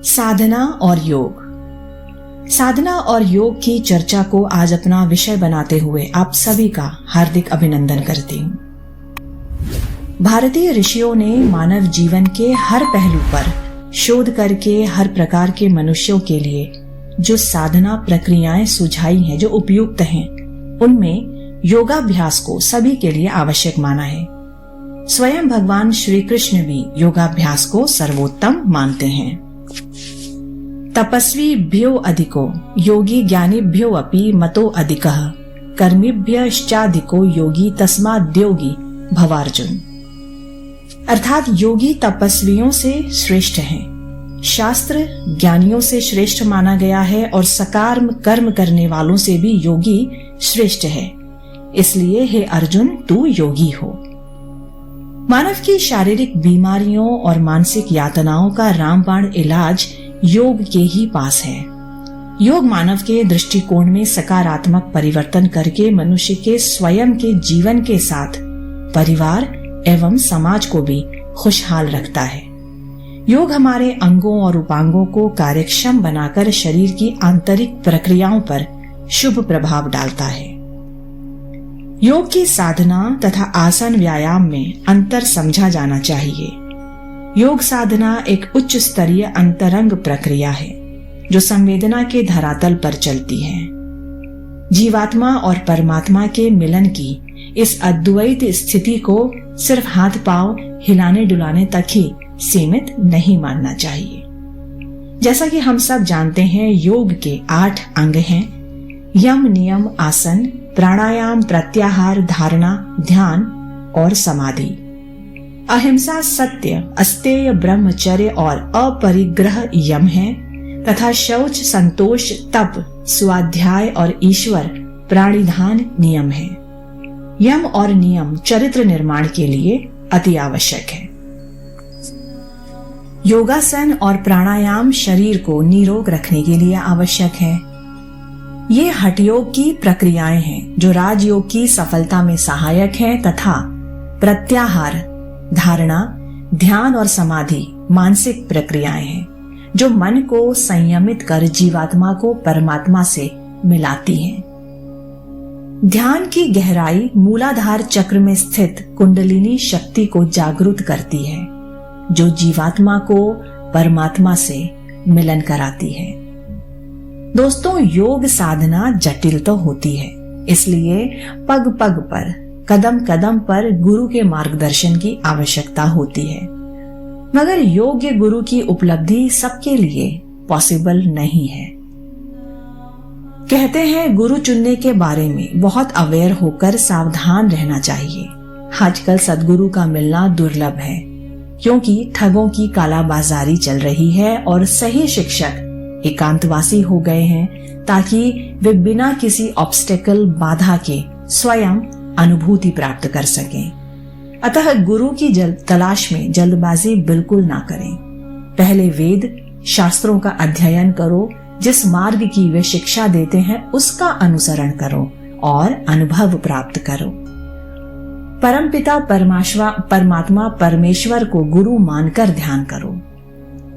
साधना और योग। साधना और योग की चर्चा को आज अपना विषय बनाते हुए आप सभी का हार्दिक अभिनंदन करती हूँ। भारतीय ऋषियों ने मानव जीवन के हर पहलू पर शोध करके हर प्रकार के मनुष्यों के लिए जो साधना प्रक्रियाएं सुझाई हैं, जो उपयुक्त हैं, उनमें योगाभ्यास को सभी के लिए आवश्यक माना है। स्वयं भगवान श्री कृष्ण भी योगाभ्यास को सर्वोत्तम मानते हैं। तपस्वीभ्यो अधिको योगी ज्ञानीभ्यो अपि मतो अधिकः कर्मिभ्यश्चाधिको योगी तस्माद्योगी भवार्जुन। अर्थात योगी तपस्वियों से श्रेष्ठ हैं, शास्त्र ज्ञानियों से श्रेष्ठ माना गया है और सकार्म कर्म करने वालों से भी योगी श्रेष्ठ है। इसलिए हे अर्जुन, तू योगी हो। मानव की शारीरिक बीमारियों और मानसिक यातनाओं का रामबाण इलाज योग के ही पास है। योग मानव के दृष्टिकोण में सकारात्मक परिवर्तन करके मनुष्य के स्वयं के जीवन के साथ परिवार एवं समाज को भी खुशहाल रखता है। योग हमारे अंगों और उपांगों को कार्यक्षम बनाकर शरीर की आंतरिक प्रक्रियाओं पर शुभ प्रभाव डालता है। योग की साधना तथा आसन व्यायाम में अंतर समझा जाना चाहिए। योग साधना एक उच्च स्तरीय अंतरंग प्रक्रिया है जो संवेदना के धरातल पर चलती है। जीवात्मा और परमात्मा के मिलन की इस अद्वैत स्थिति को सिर्फ हाथ पांव हिलाने डुलाने तक ही सीमित नहीं मानना चाहिए। जैसा कि हम सब जानते हैं, योग के 8 अंग हैं: यम, नियम, आसन, प्राणायाम, प्रत्याहार, धारणा, ध्यान और समाधि। अहिंसा, सत्य, अस्तेय, ब्रह्मचर्य और अपरिग्रह यम है तथा शौच, संतोष, तप, स्वाध्याय और ईश्वर प्राणिधान नियम है। यम और नियम चरित्र निर्माण के लिए अति आवश्यक है। योगासन और प्राणायाम शरीर को निरोग रखने के लिए आवश्यक है। ये हठयोग की प्रक्रियाएं हैं जो राजयोग की सफलता में सहायक हैं तथा प्रत्याहार, धारणा, ध्यान और समाधि मानसिक प्रक्रियाएं हैं जो मन को संयमित कर जीवात्मा को परमात्मा से मिलाती हैं। ध्यान की गहराई मूलाधार चक्र में स्थित कुंडलिनी शक्ति को जागृत करती है जो जीवात्मा को परमात्मा से मिलन कराती है। दोस्तों, योग साधना जटिल तो होती है, इसलिए पग पग पर, कदम कदम पर गुरु के मार्गदर्शन की आवश्यकता होती है। मगर योग्य गुरु की उपलब्धि सबके लिए पॉसिबल नहीं है। कहते हैं गुरु चुनने के बारे में बहुत अवेयर होकर सावधान रहना चाहिए। आजकल सद्गुरु का मिलना दुर्लभ है क्योंकि ठगों की कालाबाजारी चल रही है और सही शिक्षक एकांतवासी हो गए हैं ताकि वे बिना किसी ऑब्स्टेकल, बाधा के स्वयं अनुभूति प्राप्त कर सकें। अतः गुरु की तलाश में जल्दबाजी बिल्कुल ना करें। पहले वेद शास्त्रों का अध्ययन करो, जिस मार्ग की वे शिक्षा देते हैं उसका अनुसरण करो और अनुभव प्राप्त करो। परमपिता परमात्मा परमेश्वर को गुरु मानकर ध्यान करो,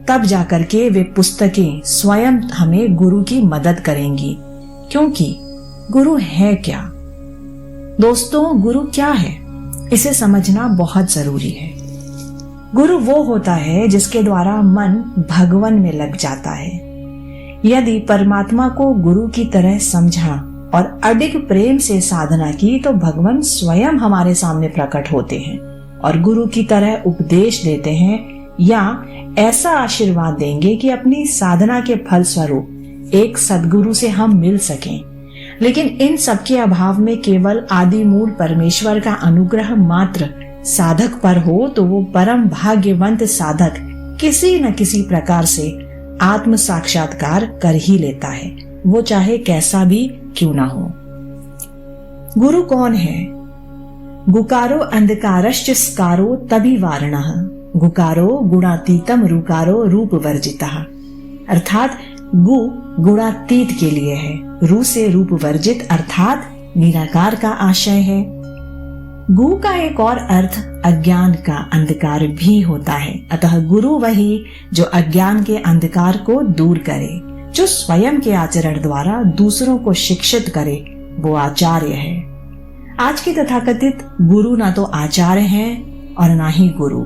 तब जाकर के वे पुस्तकें स्वयं हमें गुरु की मदद करेंगी। क्योंकि गुरु है क्या? दोस्तों, गुरु क्या है इसे समझना बहुत जरूरी है। गुरु वो होता है जिसके द्वारा मन भगवान में लग जाता है। यदि परमात्मा को गुरु की तरह समझा और अडिग प्रेम से साधना की तो भगवान स्वयं हमारे सामने प्रकट होते हैं और गुरु की तरह उपदेश देते हैं या ऐसा आशीर्वाद देंगे कि अपनी साधना के फल स्वरूप एक सद्गुरु से हम मिल सकें। लेकिन इन सब के अभाव में केवल आदि मूल परमेश्वर का अनुग्रह मात्र साधक पर हो तो वो परम भाग्यवंत साधक किसी न किसी प्रकार से आत्म साक्षात्कार कर ही लेता है, वो चाहे कैसा भी क्यों ना हो। गुरु कौन है? गुकारो अंधकारश्च स्कारो तभी वारणः, गुकारो गुणातीतम रुकारो रूप वर्जितः। अर्थात गु गुणातीत के लिए है, रू से रूप वर्जित अर्थात निराकार का आशय है। गु का एक और अर्थ अज्ञान का अंधकार भी होता है। अतः गुरु वही जो अज्ञान के अंधकार को दूर करे, जो स्वयं के आचरण द्वारा दूसरों को शिक्षित करे, वो आचार्य है। आज के तथाकथित गुरु ना तो आचार्य हैं और ना ही गुरु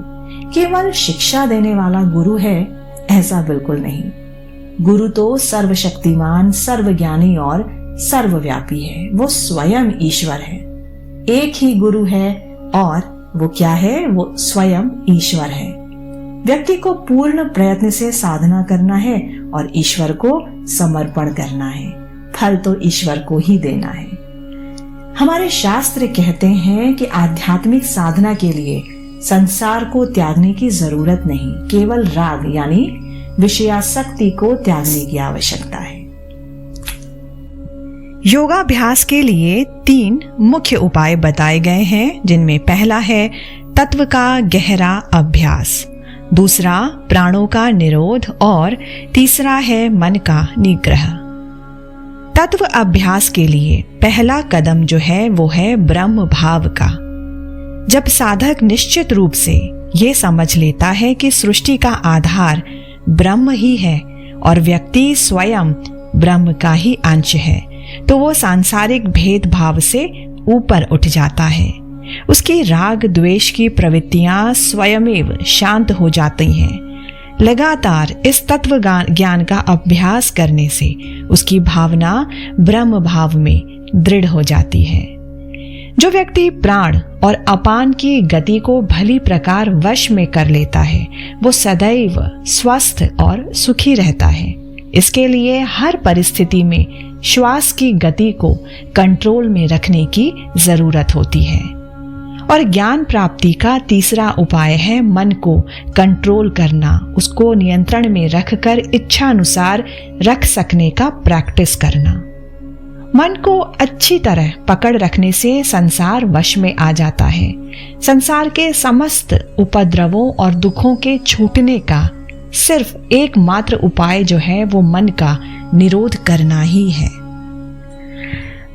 केवल शिक्षा देने वाला गुरु है, ऐसा बिल्कुल नहीं। गुरु तो सर्वशक्तिमान, सर्वज्ञानी और सर्वव्यापी है। वो स्वयं ईश्वर है। एक ही गुरु है और वो क्या है? वो स्वयं ईश्वर है। व्यक्ति को पूर्ण प्रयत्न से साधना करना है और ईश्वर को समर्पण करना है। फल तो ईश्वर को ही देना है। हमारे शास्त्र कहते हैं कि आध्यात्मिक साधना के लिए संसार को त्यागने की जरूरत नहीं, केवल राग यानी विषयासक्ति को त्यागने की आवश्यकता है। योगाभ्यास के लिए 3 मुख्य उपाय बताए गए हैं, जिनमें पहला है तत्व का गहरा अभ्यास, दूसरा प्राणों का निरोध और तीसरा है मन का निग्रह। तत्व अभ्यास के लिए पहला कदम जो है वो है ब्रह्म भाव का। जब साधक निश्चित रूप से ये समझ लेता है कि सृष्टि का आधार ब्रह्म ही है और व्यक्ति स्वयं ब्रह्म का ही अंश है, तो वो सांसारिक भेदभाव से ऊपर उठ जाता है। उसकी राग द्वेष की प्रवृत्तियां स्वयमेव शांत हो जाती हैं। लगातार इस तत्व ज्ञान का अभ्यास करने से उसकी भावना ब्रह्म भाव में दृढ़ हो जाती है। जो व्यक्ति प्राण और अपान की गति को भली प्रकार वश में कर लेता है, वो सदैव स्वस्थ और सुखी रहता है। इसके लिए हर परिस्थिति में श्वास की गति को कंट्रोल में रखने की जरूरत होती है। और ज्ञान प्राप्ति का तीसरा उपाय है मन को कंट्रोल करना, उसको नियंत्रण में रखकर इच्छा अनुसार रख सकने का प्रैक्टिस करना। मन को अच्छी तरह पकड़ रखने से संसार वश में आ जाता है। संसार के समस्त उपद्रवों और दुखों के छूटने का सिर्फ एकमात्र उपाय जो है वो मन का निरोध करना ही है।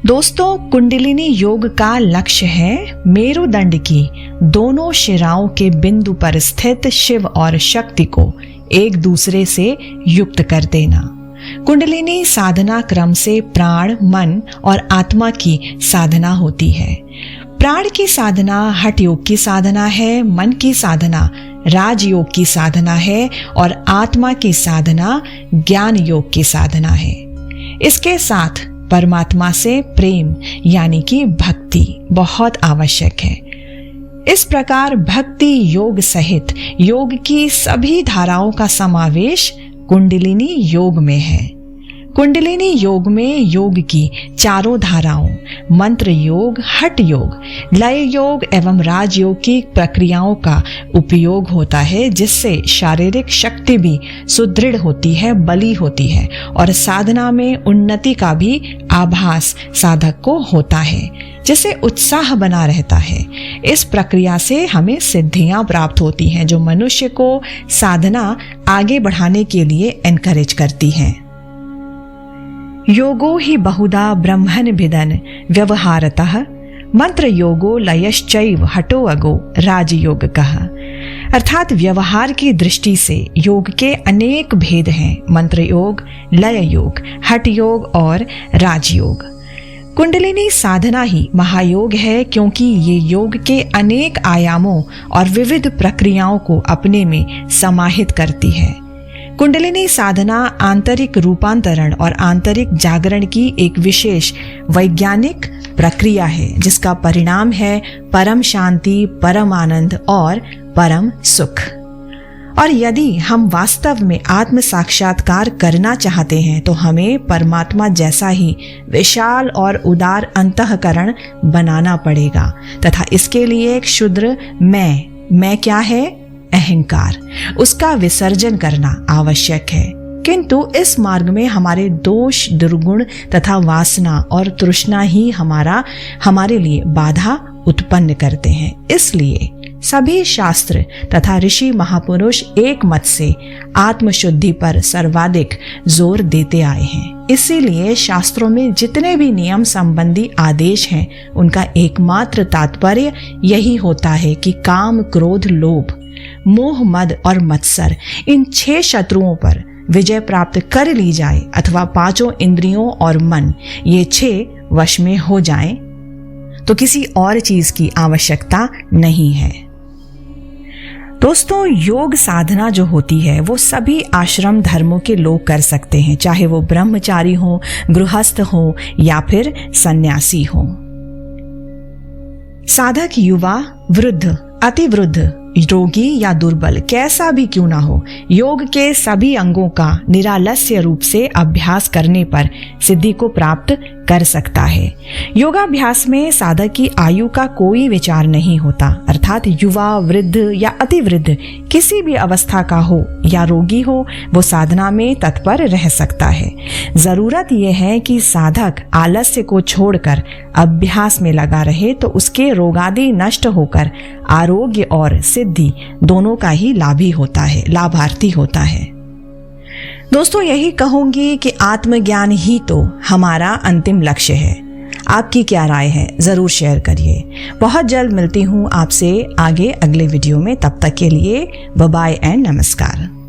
दोस्तों, कुंडलिनी योग का लक्ष्य है मेरुदंड की दोनों शिराओं के बिंदु पर स्थित शिव और शक्ति को एक दूसरे से युक्त कर देना। कुंडलिनी साधना क्रम से प्राण, मन और आत्मा की साधना होती है। प्राण की साधना हठ योग की साधना है, मन की साधना राजयोग की साधना है और आत्मा की साधना ज्ञान योग की साधना है। इसके साथ परमात्मा से प्रेम यानी कि भक्ति बहुत आवश्यक है। इस प्रकार भक्ति योग सहित योग की सभी धाराओं का समावेश कुंडलिनी योग में है। कुंडलिनी योग में योग की चारों धाराओं मंत्र योग, हठ योग, लय योग एवं राजयोग की प्रक्रियाओं का उपयोग होता है, जिससे शारीरिक शक्ति भी सुदृढ़ होती है, बली होती है और साधना में उन्नति का भी आभास साधक को होता है, जिससे उत्साह बना रहता है। इस प्रक्रिया से हमें सिद्धियां प्राप्त होती हैं जो मनुष्य को साधना आगे बढ़ाने के लिए एनकरेज करती हैं। योगो ही बहुधा ब्रह्मन् भिदन् व्यवहारतः मंत्र योगो लयश्चैव हटो अगो राजयोग कहा। अर्थात व्यवहार की दृष्टि से योग के अनेक भेद हैं, मंत्र योग, लय योग, हठ योग और राजयोग। कुंडलिनी साधना ही महायोग है, क्योंकि ये योग के अनेक आयामों और विविध प्रक्रियाओं को अपने में समाहित करती है। कुंडलिनी साधना आंतरिक रूपांतरण और आंतरिक जागरण की एक विशेष वैज्ञानिक प्रक्रिया है, जिसका परिणाम है परम शांति, परम आनंद और परम सुख। और यदि हम वास्तव में आत्म साक्षात्कार करना चाहते हैं तो हमें परमात्मा जैसा ही विशाल और उदार अंतःकरण बनाना पड़ेगा तथा इसके लिए एक क्षुद्र मैं क्या है, अहंकार, उसका विसर्जन करना आवश्यक है। किंतु इस मार्ग में हमारे दोष, दुर्गुण तथा वासना और तृष्णा ही हमारे लिए बाधा उत्पन्न करते हैं। इसलिए सभी शास्त्र तथा ऋषि महापुरुष एक मत से आत्मशुद्धि पर सर्वाधिक जोर देते आए हैं। इसीलिए शास्त्रों में जितने भी नियम संबंधी आदेश हैं, उनका एकमात्र तात्पर्य यही होता है कि काम, क्रोध, लोभ, मोह, मद और मत्सर, इन 6 शत्रुओं पर विजय प्राप्त कर ली जाए अथवा 5 इंद्रियों और मन, ये 6 वश में हो जाएं, तो किसी और चीज की आवश्यकता नहीं है। दोस्तों, योग साधना जो होती है वो सभी आश्रम धर्मों के लोग कर सकते हैं, चाहे वो ब्रह्मचारी हो, गृहस्थ हो या फिर सन्यासी हो। साधक युवा, वृद्ध, अतिवृद्ध, रोगी या दुर्बल कैसा भी क्यों ना हो, योग के सभी अंगों का निरालस्य रूप से अभ्यास करने पर सिद्धि को प्राप्त कर सकता है। योगाभ्यास में साधक की आयु का कोई विचार नहीं होता, अर्थात युवा, वृद्ध या अतिवृद्ध किसी भी अवस्था का हो या रोगी हो, वो साधना में तत्पर रह सकता है। जरूरत यह है कि साधक आलस्य को छोड़कर अभ्यास में लगा रहे, तो उसके रोगादि नष्ट होकर आरोग्य और सिद्धि दोनों का ही लाभी होता है, लाभार्थी होता है। दोस्तों, यही कहूंगी कि आत्मज्ञान ही तो हमारा अंतिम लक्ष्य है। आपकी क्या राय है, जरूर शेयर करिए। बहुत जल्द मिलती हूँ आपसे आगे अगले वीडियो में। तब तक के लिए बाय बाय एंड नमस्कार।